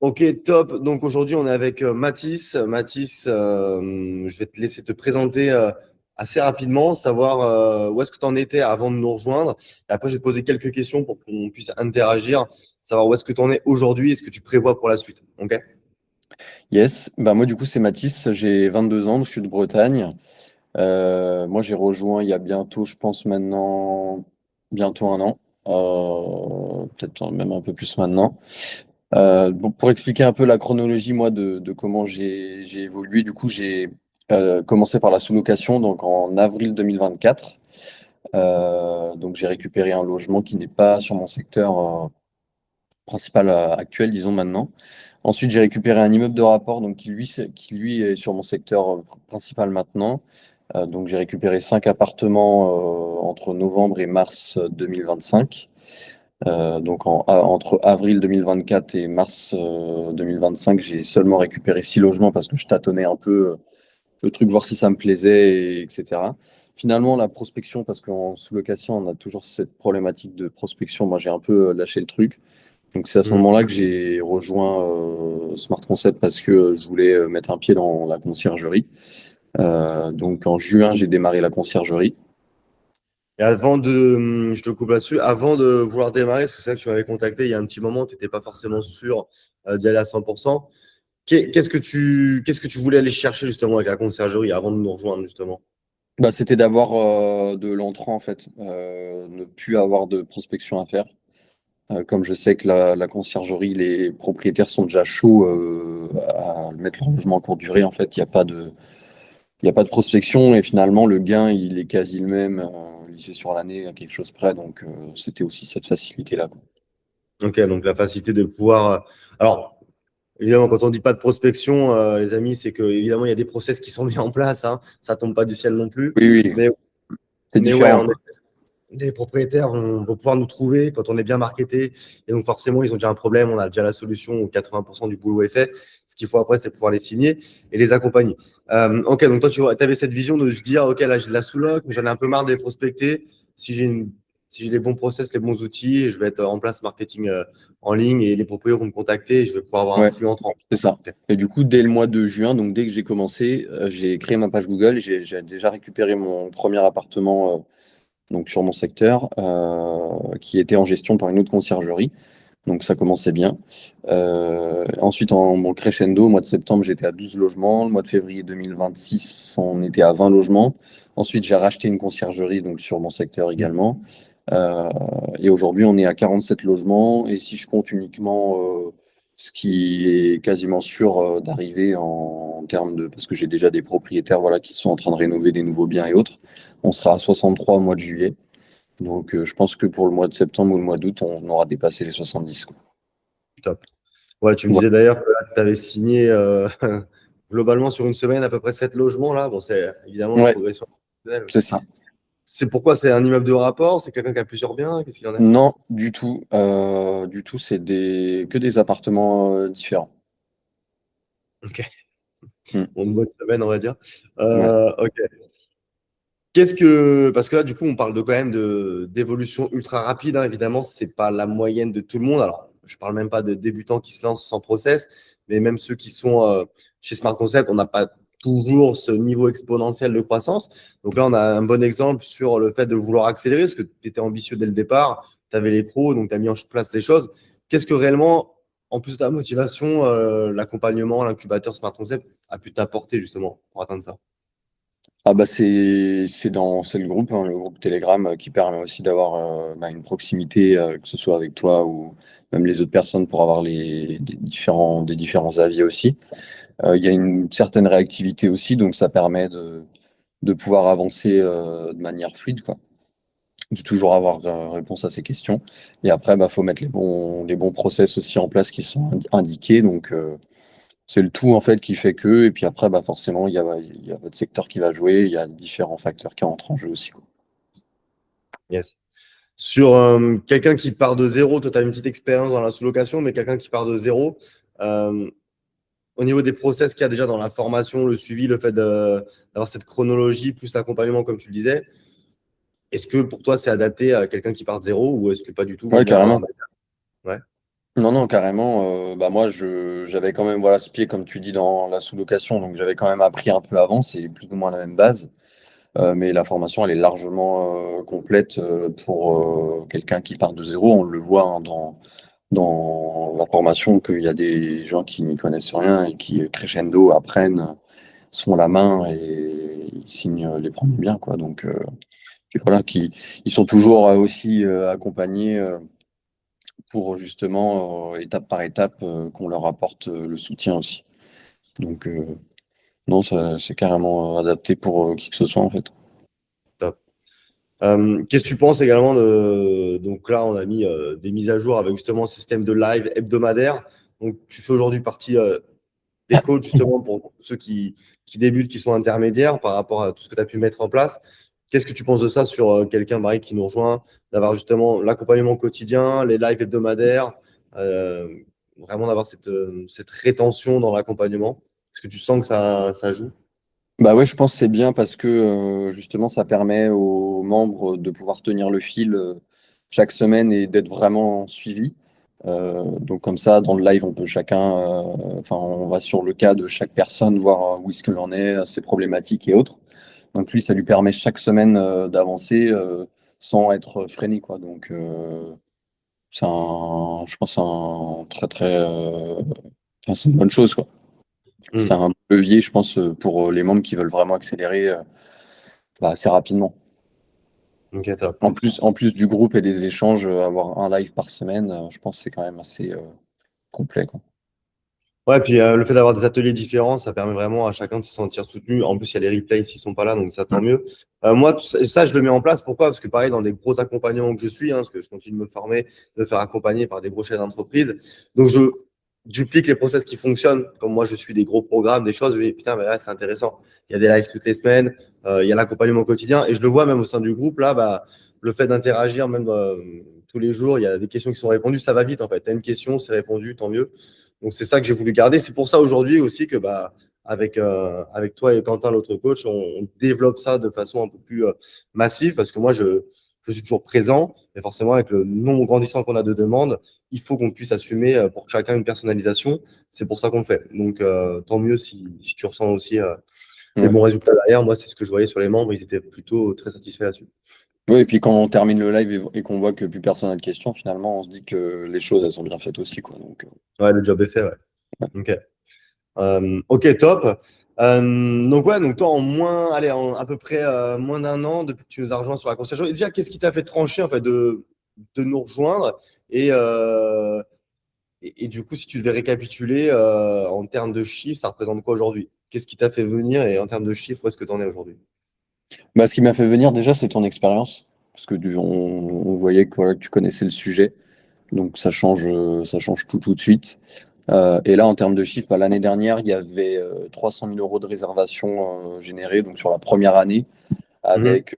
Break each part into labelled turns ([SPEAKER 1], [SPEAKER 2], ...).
[SPEAKER 1] Ok, top. Donc aujourd'hui, on est avec Mathis. Mathis, je vais te laisser te présenter assez rapidement, savoir où est-ce que tu en étais avant de nous rejoindre. Et après, je vais te poser quelques questions pour qu'on puisse interagir, savoir où est-ce que tu en es aujourd'hui et ce que tu prévois pour la suite. Ok?
[SPEAKER 2] Yes, bah moi du coup c'est Mathis, j'ai 22 ans, je suis de Bretagne. Moi j'ai rejoint il y a bientôt, je pense maintenant, bientôt un an, peut-être même un peu plus maintenant. Bon, pour expliquer un peu la chronologie moi de comment j'ai évolué, du coup j'ai commencé par la sous-location donc en avril 2024. Donc j'ai récupéré un logement qui n'est pas sur mon secteur principal actuel, disons maintenant. Ensuite, j'ai récupéré un immeuble de rapport donc qui lui est sur mon secteur principal maintenant. Donc, j'ai récupéré 5 appartements entre novembre et mars 2025. Donc, entre avril 2024 et mars 2025, j'ai seulement récupéré 6 logements parce que je tâtonnais un peu le truc, voir si ça me plaisait, etc. Finalement, la prospection, parce qu'en sous-location, on a toujours cette problématique de prospection. Moi, j'ai un peu lâché le truc. Donc c'est à ce
[SPEAKER 1] Mhm.
[SPEAKER 2] moment-là que j'ai rejoint Smart Concept parce que je voulais mettre un pied dans la conciergerie. Donc en juin, j'ai démarré la conciergerie.
[SPEAKER 1] Et avant de, je te coupe là-dessus, avant de vouloir démarrer, parce que c'est vrai que tu m'avais contacté il y a un petit moment, tu n'étais pas forcément sûr d'y aller à 100%. Qu'est-ce que tu voulais aller chercher justement avec la conciergerie avant de nous rejoindre justement?
[SPEAKER 2] Bah, c'était d'avoir de l'entrant en fait, ne plus avoir de prospection à faire. Comme je sais que la conciergerie, les propriétaires sont déjà chauds à mettre leur logement en courte durée, en fait, il y a pas de prospection et finalement le gain il est quasi le même, c'est sur l'année à quelque chose près, donc c'était aussi cette facilité-là, quoi.
[SPEAKER 1] Ok, donc la facilité de pouvoir. Alors, évidemment, quand on dit pas de prospection, les amis, c'est que évidemment il y a des process qui sont mis en place, hein. Ça tombe pas du ciel non plus.
[SPEAKER 2] Oui, oui,
[SPEAKER 1] Mais,
[SPEAKER 2] c'est
[SPEAKER 1] mais ouais,
[SPEAKER 2] différent, quoi.
[SPEAKER 1] les propriétaires vont pouvoir nous trouver quand on est bien marketé. Et donc forcément, ils ont déjà un problème, on a déjà la solution, où 80% du boulot est fait. Ce qu'il faut après, c'est pouvoir les signer et les accompagner. Ok, donc toi, tu avais cette vision de se dire, ok, là, j'ai de la sous-loc, mais j'en ai un peu marre de les prospecter. Si j'ai les bons process, les bons outils, je vais être en place marketing en ligne et les propriétaires vont me contacter et je vais pouvoir avoir un
[SPEAKER 2] Ouais,
[SPEAKER 1] flux entrant.
[SPEAKER 2] c'est ça.
[SPEAKER 1] Ok.
[SPEAKER 2] Et du coup, dès le mois de juin, donc dès que j'ai commencé, j'ai créé ma page Google, j'ai déjà récupéré mon premier appartement donc sur mon secteur qui était en gestion par une autre conciergerie. Donc ça commençait bien. Ensuite, en crescendo, au mois de septembre, j'étais à 12 logements. Le mois de février 2026, on était à 20 logements. Ensuite, j'ai racheté une conciergerie donc sur mon secteur également. Euh, et aujourd'hui, on est à 47 logements. Et si je compte uniquement ce qui est quasiment sûr d'arriver en termes de... Parce que j'ai déjà des propriétaires voilà, qui sont en train de rénover des nouveaux biens et autres, on sera à 63 au mois de juillet. Donc je pense que pour le mois de septembre ou le mois d'août, on aura dépassé les 70, quoi.
[SPEAKER 1] Top. Ouais, tu me
[SPEAKER 2] Voilà,
[SPEAKER 1] disais d'ailleurs que tu avais signé globalement sur une semaine à peu près 7 logements là. Bon, c'est évidemment une
[SPEAKER 2] ouais,
[SPEAKER 1] progression.
[SPEAKER 2] c'est ça.
[SPEAKER 1] C'est pourquoi c'est un immeuble de rapport? C'est quelqu'un qui a plusieurs biens? Qu'est-ce qu'il en est?
[SPEAKER 2] Non, du tout. Du tout, c'est que des appartements différents.
[SPEAKER 1] Ok,
[SPEAKER 2] Hmm.
[SPEAKER 1] bon, une bonne semaine, on va dire.
[SPEAKER 2] Ouais.
[SPEAKER 1] Ok. Parce que là, du coup, on parle de quand même d'évolution ultra rapide, hein. Évidemment, c'est pas la moyenne de tout le monde. Alors, je parle même pas de débutants qui se lancent sans process, mais même ceux qui sont chez Smart Concept, on n'a pas toujours ce niveau exponentiel de croissance. Donc là, on a un bon exemple sur le fait de vouloir accélérer, parce que tu étais ambitieux dès le départ, tu avais les pros, donc tu as mis en place les choses. Qu'est-ce que réellement, en plus de ta motivation, l'accompagnement, l'incubateur Smart Concept a pu t'apporter justement pour atteindre ça?
[SPEAKER 2] Ah bah c'est le groupe, hein, le groupe Telegram qui permet aussi d'avoir bah, une proximité, que ce soit avec toi ou même les autres personnes pour avoir des différents avis aussi. Il y a une certaine réactivité aussi, donc ça permet de pouvoir avancer de manière fluide, quoi. De toujours avoir réponse à ces questions. Et après, bah, faut mettre les bons process aussi en place qui sont indiqués. Donc, c'est le tout en fait qui fait que. Et puis après, bah, forcément, il y a votre secteur qui va jouer. Il y a différents facteurs qui entrent en jeu aussi, quoi.
[SPEAKER 1] Yes. Sur quelqu'un qui part de zéro, toi, tu as une petite expérience dans la sous-location, mais quelqu'un qui part de zéro, euh, au niveau des process qu'il y a déjà dans la formation, le suivi, le fait d'avoir cette chronologie, plus l'accompagnement, comme tu le disais, est-ce que pour toi, c'est adapté à quelqu'un qui part de zéro ou est-ce que pas du tout, vaut
[SPEAKER 2] Ouais,
[SPEAKER 1] mieux avoir un
[SPEAKER 2] carrément.
[SPEAKER 1] bagage? Ouais.
[SPEAKER 2] Non, non, carrément. Bah moi, j'avais quand même voilà, ce pied, comme tu dis, dans la sous-location, donc j'avais quand même appris un peu avant, c'est plus ou moins la même base. Mais la formation, elle est largement complète pour quelqu'un qui part de zéro. On le voit hein, dans la formation qu'il y a des gens qui n'y connaissent rien et qui, crescendo, apprennent, se font la main et ils signent les premiers biens, quoi. Donc, et voilà, ils sont toujours aussi accompagnés pour justement, étape par étape, qu'on leur apporte le soutien aussi. Donc, non, ça, c'est carrément adapté pour qui que ce soit, en fait.
[SPEAKER 1] Top. Qu'est-ce que tu penses également de. Donc là, on a mis des mises à jour avec justement un système de live hebdomadaire. Donc, tu fais aujourd'hui partie des coachs justement pour ceux qui débutent, qui sont intermédiaires par rapport à tout ce que tu as pu mettre en place. Qu'est-ce que tu penses de ça sur quelqu'un, Marie, qui nous rejoint, d'avoir justement l'accompagnement quotidien, les lives hebdomadaires, euh, vraiment d'avoir cette rétention dans l'accompagnement? Est-ce que tu sens que ça joue?
[SPEAKER 2] Bah ouais, je pense que c'est bien parce que justement, ça permet aux membres de pouvoir tenir le fil chaque semaine et d'être vraiment suivis. Donc comme ça, dans le live, on peut chacun, enfin, on va sur le cas de chaque personne, voir où est-ce que l'on est, ses problématiques et autres. Donc lui, ça lui permet chaque semaine d'avancer sans être freiné, quoi. Donc je pense, que c'est un très très, enfin, c'est une bonne chose, quoi. C'est
[SPEAKER 1] Hmm.
[SPEAKER 2] un levier, je pense, pour les membres qui veulent vraiment accélérer bah, assez rapidement.
[SPEAKER 1] Ok, top.
[SPEAKER 2] En plus du groupe et des échanges, avoir un live par semaine, je pense que c'est quand même assez complet, quoi.
[SPEAKER 1] Ouais, puis le fait d'avoir des ateliers différents, ça permet vraiment à chacun de se sentir soutenu. En plus, il y a les replays s'ils sont pas là, donc ça tant
[SPEAKER 2] Mm.
[SPEAKER 1] mieux. Moi, ça, je le mets en place. Pourquoi? Parce que pareil, dans les gros accompagnements que je suis, hein, parce que je continue de me former, de me faire accompagner par des gros chefs d'entreprise. Donc, je duplique les process qui fonctionnent. Comme moi, je suis des gros programmes, des choses. Je me dis, putain, mais là, c'est intéressant. Il y a des lives toutes les semaines, il y a l'accompagnement quotidien. Et je le vois même au sein du groupe, là, bah, le fait d'interagir même tous les jours, il y a des questions qui sont répondues, ça va vite en fait. Tu as une question, c'est répondu, tant mieux. Donc, c'est ça que j'ai voulu garder. C'est pour ça aujourd'hui aussi que bah, avec toi et Quentin, l'autre coach, on développe ça de façon un peu plus massive parce que moi, je suis toujours présent. Mais forcément, avec le nombre grandissant qu'on a de demandes, il faut qu'on puisse assumer pour chacun une personnalisation. C'est pour ça qu'on le fait. Donc, tant mieux si tu ressens aussi les
[SPEAKER 2] Ouais.
[SPEAKER 1] bons résultats derrière. Moi, c'est ce que je voyais sur les membres. Ils étaient plutôt très satisfaits là-dessus.
[SPEAKER 2] Oui, et puis quand on termine le live et qu'on voit que plus personne n'a de questions, finalement, on se dit que les choses, elles sont bien faites aussi, quoi. Donc,
[SPEAKER 1] Ouais, le job est fait. Ouais.
[SPEAKER 2] ouais.
[SPEAKER 1] Ok. Ok, top. Donc ouais, donc toi en moins, allez, en à peu près moins d'un an depuis que tu nous as rejoints sur la conversation. Et déjà, qu'est-ce qui t'a fait trancher en fait de nous rejoindre et, et du coup, si tu devais récapituler en termes de chiffres, ça représente quoi aujourd'hui? Qu'est-ce qui t'a fait venir et en termes de chiffres, où est-ce que tu en es aujourd'hui?
[SPEAKER 2] Bah, ce qui m'a fait venir déjà, c'est ton expérience. Parce que on voyait que, voilà, que tu connaissais le sujet. Donc ça change tout de suite. Et là, en termes de chiffres, bah, l'année dernière, il y avait 300 000 euros de réservation générées donc sur la première année,
[SPEAKER 1] Mhm.
[SPEAKER 2] avec,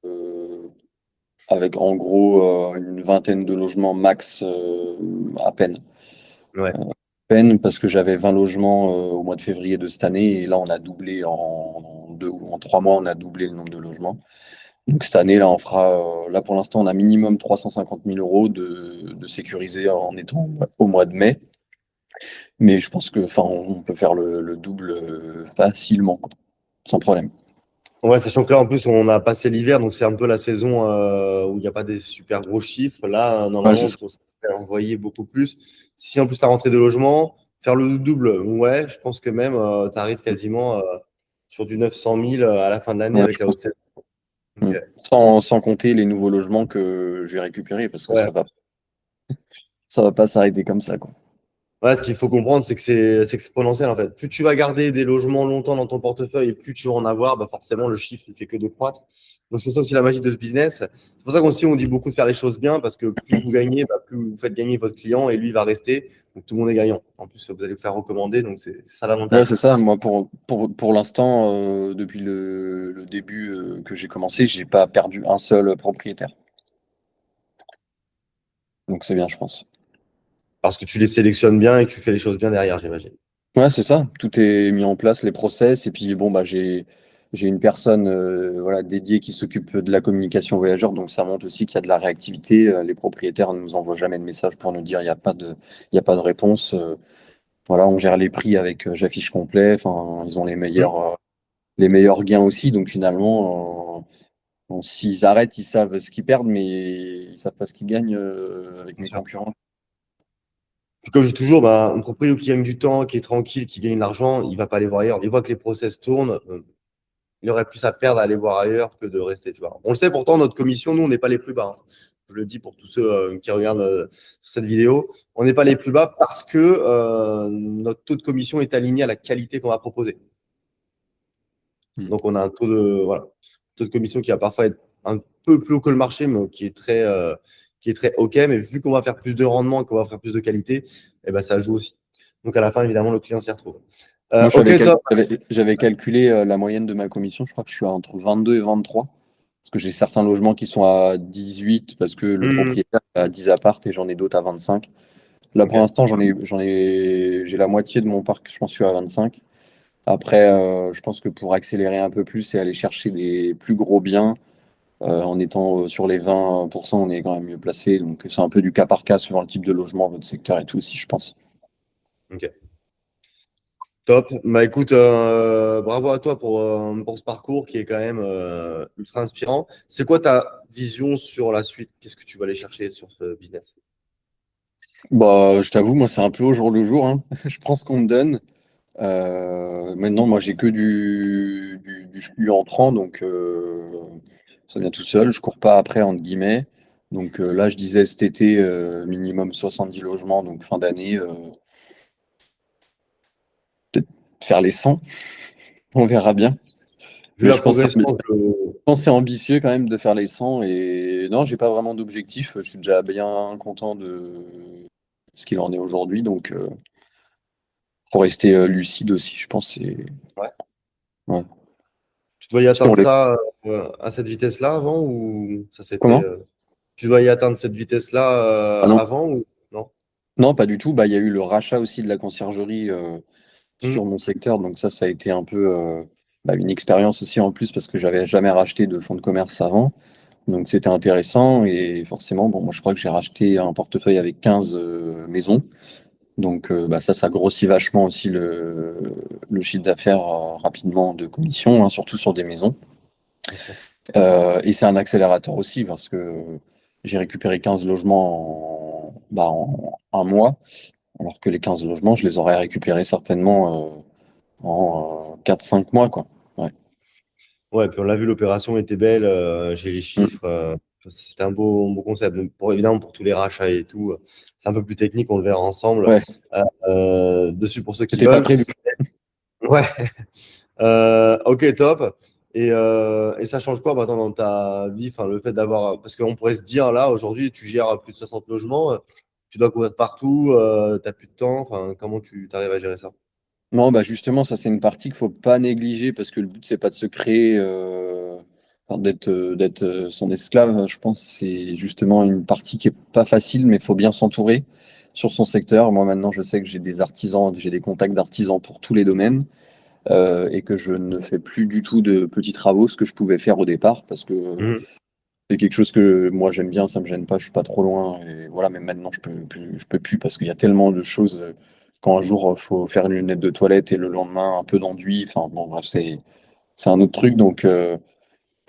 [SPEAKER 2] euh, avec en gros une vingtaine de logements max à peine.
[SPEAKER 1] Ouais.
[SPEAKER 2] Peine parce que j'avais 20 logements au mois de février de cette année et là, on a doublé en 3 mois, on a doublé le nombre de logements. Donc cette année, là, on fera, là pour l'instant, on a minimum 350 000 euros de sécurisé en étant au mois de mai. Mais je pense que, enfin, on peut faire le double facilement, quoi, sans problème.
[SPEAKER 1] Ouais, sachant que là, en plus, on a passé l'hiver, donc c'est un peu la saison où il n'y a pas des super gros chiffres. Là,
[SPEAKER 2] Ouais, c'est
[SPEAKER 1] normalement,
[SPEAKER 2] ça.
[SPEAKER 1] on s'est envoyé beaucoup plus. Si en plus, tu as rentré des logements, faire le double, ouais, je pense que même tu arrives quasiment sur du 900 000 à la fin de l'année
[SPEAKER 2] Ouais,
[SPEAKER 1] avec
[SPEAKER 2] je
[SPEAKER 1] la
[SPEAKER 2] pense.
[SPEAKER 1] haute saison. Ok.
[SPEAKER 2] Mm. Sans compter les nouveaux logements que je vais récupérer parce que
[SPEAKER 1] Ouais.
[SPEAKER 2] ça va pas s'arrêter comme ça, quoi.
[SPEAKER 1] Ouais, ce qu'il faut comprendre, c'est que c'est exponentiel en fait. Plus tu vas garder des logements longtemps dans ton portefeuille et plus tu vas en avoir, bah forcément le chiffre il fait que de croître. Donc c'est ça aussi la magie de ce business. C'est pour ça qu'aussi on dit beaucoup de faire les choses bien parce que plus vous gagnez, bah, plus vous faites gagner votre client et lui il va rester. Donc tout le monde est gagnant. En plus, vous allez vous faire recommander, donc c'est ça
[SPEAKER 2] Ouais,
[SPEAKER 1] l'avantage.
[SPEAKER 2] c'est ça. Moi, pour l'instant, depuis le début que j'ai commencé, j'ai pas perdu un seul propriétaire. Donc c'est bien, je pense.
[SPEAKER 1] Parce que tu les sélectionnes bien et que tu fais les choses bien derrière, j'imagine.
[SPEAKER 2] Ouais, c'est ça. Tout est mis en place, les process. Et puis bon, bah j'ai une personne voilà, dédiée qui s'occupe de la communication voyageur, donc ça montre aussi qu'il y a de la réactivité. Les propriétaires ne nous envoient jamais de message pour nous dire il y a pas de réponse. Voilà, on gère les prix avec j'affiche complet. Enfin, ils ont
[SPEAKER 1] Hmm.
[SPEAKER 2] les meilleurs gains aussi. Donc finalement, s'ils arrêtent, ils savent ce qu'ils perdent, mais ils savent pas ce qu'ils gagnent avec
[SPEAKER 1] Bien
[SPEAKER 2] mes
[SPEAKER 1] sûr.
[SPEAKER 2] concurrents.
[SPEAKER 1] Comme je dis toujours, bah, un proprio qui gagne du temps, qui est tranquille, qui gagne de l'argent, il va pas aller voir ailleurs. Il voit que les process tournent. Il aurait plus à perdre à aller voir ailleurs que de rester. Tu vois. On le sait pourtant, notre commission, nous, on n'est pas les plus bas. Hein. Je le dis pour tous ceux qui regardent cette vidéo. On n'est pas les plus bas parce que notre taux de commission est aligné à la qualité qu'on va proposer.
[SPEAKER 2] Mm.
[SPEAKER 1] Donc, on a un voilà, taux de commission qui va parfois être un peu plus haut que le marché, mais qui est très OK. Mais vu qu'on va faire plus de rendement et qu'on va faire plus de qualité, eh ben, ça joue aussi. Donc, à la fin, évidemment, le client s'y retrouve.
[SPEAKER 2] Moi,
[SPEAKER 1] OK, top.
[SPEAKER 2] j'avais calculé la moyenne de ma commission. Je crois que je suis entre 22 et 23. Parce que j'ai certains logements qui sont à 18 parce que le
[SPEAKER 1] Hmm,
[SPEAKER 2] propriétaire est à 10 appart et j'en ai d'autres à 25. Là, pour
[SPEAKER 1] OK.
[SPEAKER 2] l'instant, j'ai la moitié de mon parc, je pense que je suis à 25. Après, je pense que pour accélérer un peu plus et aller chercher des plus gros biens, en étant sur les 20%, on est quand même mieux placé. Donc, c'est un peu du cas par cas suivant le type de logement, votre secteur et tout aussi, je pense.
[SPEAKER 1] OK. Top. Bah écoute, bravo à toi pour ce parcours qui est quand même ultra inspirant. C'est quoi ta vision sur la suite? Qu'est-ce que tu vas aller chercher sur ce business?
[SPEAKER 2] Bah, je t'avoue, moi, c'est un peu au jour le jour, hein. Je prends ce qu'on me donne. Maintenant, moi, j'ai que du flux entrant, donc ça vient tout seul. Je cours pas après, entre guillemets. Donc là, je disais cet été, minimum 70 logements, donc fin d'année, peut-être faire les 100. On verra bien.
[SPEAKER 1] Vu
[SPEAKER 2] Mais
[SPEAKER 1] la
[SPEAKER 2] je pense,
[SPEAKER 1] progression,
[SPEAKER 2] pense que c'est ambitieux quand même de faire les 100. Et non, j'ai pas vraiment d'objectif. Je suis déjà bien content de ce qu'il en est aujourd'hui. Donc, pour rester lucide aussi, je pense.
[SPEAKER 1] ouais.
[SPEAKER 2] Ouais.
[SPEAKER 1] Tu dois y
[SPEAKER 2] Sur
[SPEAKER 1] atteindre
[SPEAKER 2] les...
[SPEAKER 1] ça à cette vitesse-là avant ou ça s'est fait
[SPEAKER 2] Comment?
[SPEAKER 1] Tu dois y atteindre cette vitesse-là
[SPEAKER 2] Ah non.
[SPEAKER 1] avant ou non?
[SPEAKER 2] Non, pas du tout. Bah, il y a eu le rachat aussi de la conciergerie
[SPEAKER 1] Hmm,
[SPEAKER 2] sur mon secteur. Donc ça a été un peu bah, une expérience aussi en plus parce que j'avais jamais racheté de fonds de commerce avant. Donc c'était intéressant et forcément, bon, moi je crois que j'ai racheté un portefeuille avec 15 maisons. Donc bah, ça grossit vachement aussi le chiffre d'affaires rapidement de commission, hein, surtout sur des maisons.
[SPEAKER 1] bien sûr.
[SPEAKER 2] Et c'est un accélérateur aussi parce que j'ai récupéré 15 logements en un mois, alors que les 15 logements, je les aurais récupérés certainement en 4-5 mois, quoi. Ouais.
[SPEAKER 1] Ouais, puis on l'a vu, l'opération était belle, j'ai les
[SPEAKER 2] Mm.
[SPEAKER 1] chiffres. C'était un beau concept. Donc, évidemment, pour tous les rachats et tout, c'est un peu plus technique, on le verra ensemble.
[SPEAKER 2] Ouais,
[SPEAKER 1] Dessus pour ceux qui
[SPEAKER 2] c'était pas
[SPEAKER 1] veulent.
[SPEAKER 2] prévu.
[SPEAKER 1] Ouais, ok, top. Et ça change quoi maintenant dans ta vie? Enfin, le fait d'avoir. Parce qu'on pourrait se dire, là, aujourd'hui, tu gères plus de 60 logements, tu dois courir partout, tu n'as plus de temps. Enfin, comment tu arrives à gérer ça?
[SPEAKER 2] Non, bah justement, ça c'est une partie qu'il faut pas négliger parce que le but c'est pas de se créer, enfin, d'être son esclave. Je pense que c'est justement une partie qui est pas facile, mais il faut bien s'entourer sur son secteur. Moi maintenant, je sais que j'ai des artisans, j'ai des contacts d'artisans pour tous les domaines et que je ne fais plus du tout de petits travaux, ce que je pouvais faire au départ parce que
[SPEAKER 1] Mhm.
[SPEAKER 2] c'est quelque chose que moi j'aime bien, ça me gêne pas, je suis pas trop loin et voilà. Mais maintenant je peux plus parce qu'il y a tellement de choses. Quand un jour faut faire une lunette de toilette et le lendemain un peu d'enduit. Enfin bon, bref, c'est un autre truc. Donc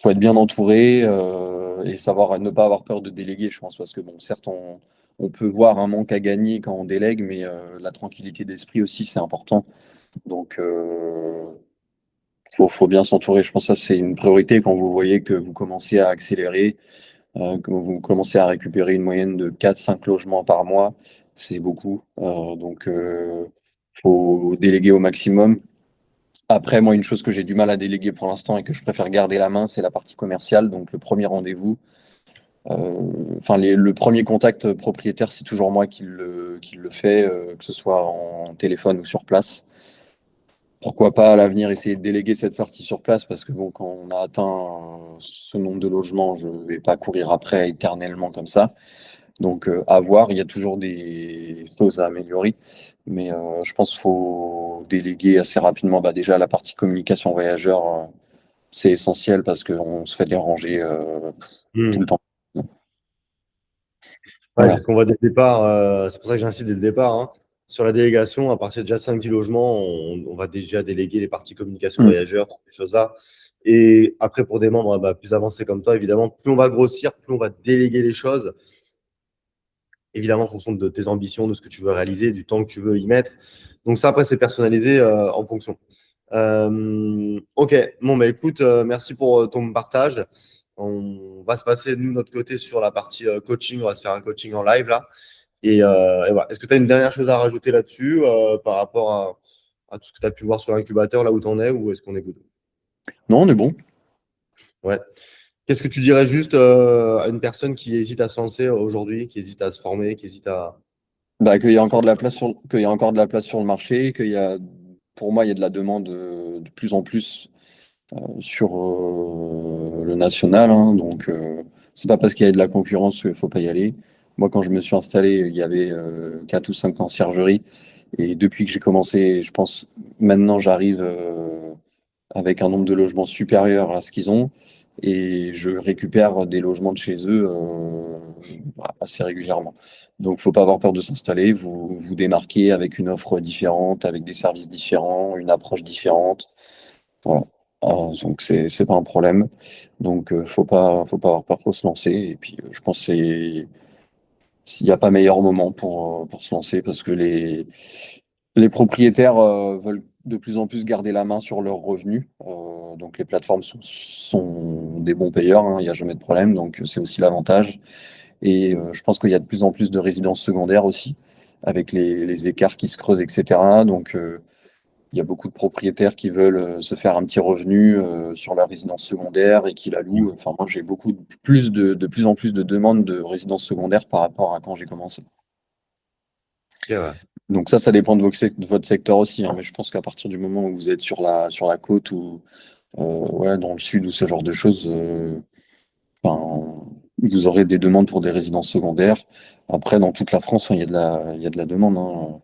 [SPEAKER 2] faut être bien entouré et savoir ne pas avoir peur de déléguer, je pense, parce que bon, certes on peut voir un manque à gagner quand on délègue, mais la tranquillité d'esprit aussi c'est important. Donc faut bien s'entourer. Je pense que ça c'est une priorité quand vous voyez que vous commencez à accélérer. Quand vous commencez à récupérer une moyenne de 4-5 logements par mois, c'est beaucoup. Donc, faut déléguer au maximum. Après, moi, une chose que j'ai du mal à déléguer pour l'instant et que je préfère garder la main, c'est la partie commerciale. Donc, le premier rendez-vous. Enfin, le premier contact propriétaire, c'est toujours moi qui le fais, que ce soit en téléphone ou sur place. Pourquoi pas à l'avenir essayer de déléguer cette partie sur place parce que bon, quand on a atteint ce nombre de logements, je ne vais pas courir après éternellement comme ça. Donc, à voir, il y a toujours des choses à améliorer, mais je pense qu'il faut déléguer assez rapidement bah, déjà la partie communication voyageur c'est essentiel parce qu'on se fait déranger tout le temps.
[SPEAKER 1] Ouais,
[SPEAKER 2] Voilà.
[SPEAKER 1] c'est ce qu'on voit dès le départ. C'est pour ça que j'insiste dès le départ, hein. Sur la délégation, à partir de déjà 5 10 logements, on va déjà déléguer les parties communication
[SPEAKER 2] Mm.
[SPEAKER 1] voyageurs, toutes ces choses-là. Et après, pour des membres bah, plus avancés comme toi, évidemment, plus on va grossir, plus on va déléguer les choses, évidemment, en fonction de tes ambitions, de ce que tu veux réaliser, du temps que tu veux y mettre. Donc ça, après, c'est personnalisé en fonction. Ok, bon, bah écoute, merci pour ton partage. On va se passer, nous, de notre côté, sur la partie coaching. On va se faire un coaching en live, là. Et voilà. Est-ce que tu as une dernière chose à rajouter là-dessus par rapport à tout ce que tu as pu voir sur l'incubateur, là où tu en es, ou est-ce qu'on est good?
[SPEAKER 2] Non, on est bon.
[SPEAKER 1] Ouais. Qu'est-ce que tu dirais juste à une personne qui hésite à se lancer aujourd'hui, qui hésite à se former, qui hésite à…
[SPEAKER 2] Bah, qu'il y a encore de la place qu'il y a encore de la place sur le marché, pour moi, il y a de la demande de plus en plus sur le national, hein. Donc, c'est pas parce qu'il y a de la concurrence qu'il faut pas y aller. Moi, quand je me suis installé, il y avait 4 ou 5 conciergeries. Et depuis que j'ai commencé, je pense, maintenant, j'arrive avec un nombre de logements supérieur à ce qu'ils ont. Et je récupère des logements de chez eux assez régulièrement. Donc, faut pas avoir peur de s'installer. Vous vous démarquez avec une offre différente, avec des services différents, une approche différente. Voilà. Donc c'est pas un problème. Donc faut pas avoir peur, faut se lancer. Et puis je pense que s'il n'y a pas meilleur moment pour se lancer parce que les propriétaires veulent de plus en plus garder la main sur leurs revenus. Donc les plateformes sont des bons payeurs, hein, il n'y a jamais de problème. Donc c'est aussi l'avantage. Et je pense qu'il y a de plus en plus de résidences secondaires aussi, avec les écarts qui se creusent, etc. Donc il y a beaucoup de propriétaires qui veulent se faire un petit revenu sur leur résidence secondaire et qui la louent. Enfin, moi, j'ai de plus en plus de demandes de résidences secondaires par rapport à quand j'ai commencé.
[SPEAKER 1] Ok, ouais.
[SPEAKER 2] Donc ça dépend de votre secteur aussi, hein, mais je pense qu'à partir du moment où vous êtes sur la côte ou ouais, dans le sud ou ce genre de choses, enfin, vous aurez des demandes pour des résidences secondaires. Après, dans toute la France, enfin, il y a de la demande, hein.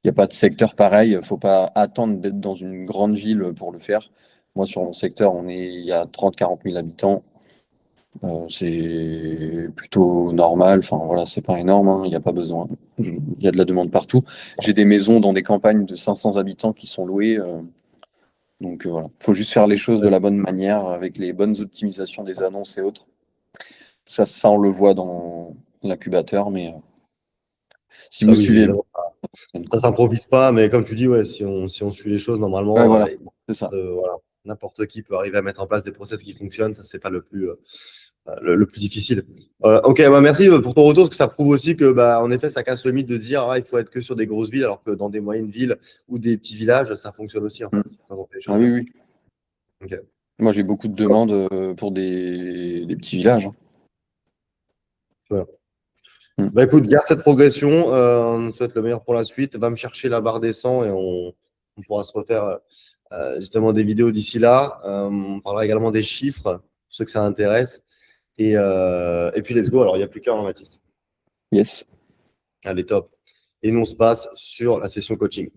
[SPEAKER 2] Il n'y a pas de secteur pareil. Il ne faut pas attendre d'être dans une grande ville pour le faire. Moi, sur mon secteur, il y a 30 40 000 habitants. C'est plutôt normal. Enfin, voilà, c'est pas énorme, hein. Il n'y a pas besoin. Il y a de la demande partout. J'ai des maisons dans des campagnes de 500 habitants qui sont louées. Donc voilà, il faut juste faire les choses de la bonne manière avec les bonnes optimisations des annonces et autres. Ça on le voit dans l'incubateur, mais si
[SPEAKER 1] Ça,
[SPEAKER 2] vous
[SPEAKER 1] oui,
[SPEAKER 2] suivez.
[SPEAKER 1] évidemment. Ça s'improvise pas, mais comme tu dis, ouais, si on suit les choses,
[SPEAKER 2] Ouais,
[SPEAKER 1] normalement,
[SPEAKER 2] voilà, c'est ça.
[SPEAKER 1] voilà, n'importe qui peut arriver à mettre en place des process qui fonctionnent. Ça, c'est pas le plus difficile. Ok, bah, merci pour ton retour, parce que ça prouve aussi que, bah, en effet, ça casse le mythe de dire il faut être que sur des grosses villes, alors que dans des moyennes villes ou des petits villages, ça fonctionne aussi, en
[SPEAKER 2] Mm.
[SPEAKER 1] fait, quand on fait les
[SPEAKER 2] Ah
[SPEAKER 1] choses
[SPEAKER 2] oui,
[SPEAKER 1] bien.
[SPEAKER 2] oui.
[SPEAKER 1] Ok.
[SPEAKER 2] Moi, j'ai beaucoup de demandes pour des petits villages, hein.
[SPEAKER 1] Très bien.
[SPEAKER 2] Mm.
[SPEAKER 1] Bah, écoute, garde cette progression. On te souhaite le meilleur pour la suite. Va me chercher la barre des 100 et on pourra se refaire justement des vidéos d'ici là. On parlera également des chiffres, pour ceux que ça intéresse. Et puis, let's go. Alors, il n'y a plus qu'à, hein, Mathis.
[SPEAKER 2] Yes.
[SPEAKER 1] Allez, top. Et nous, on se passe sur la session coaching.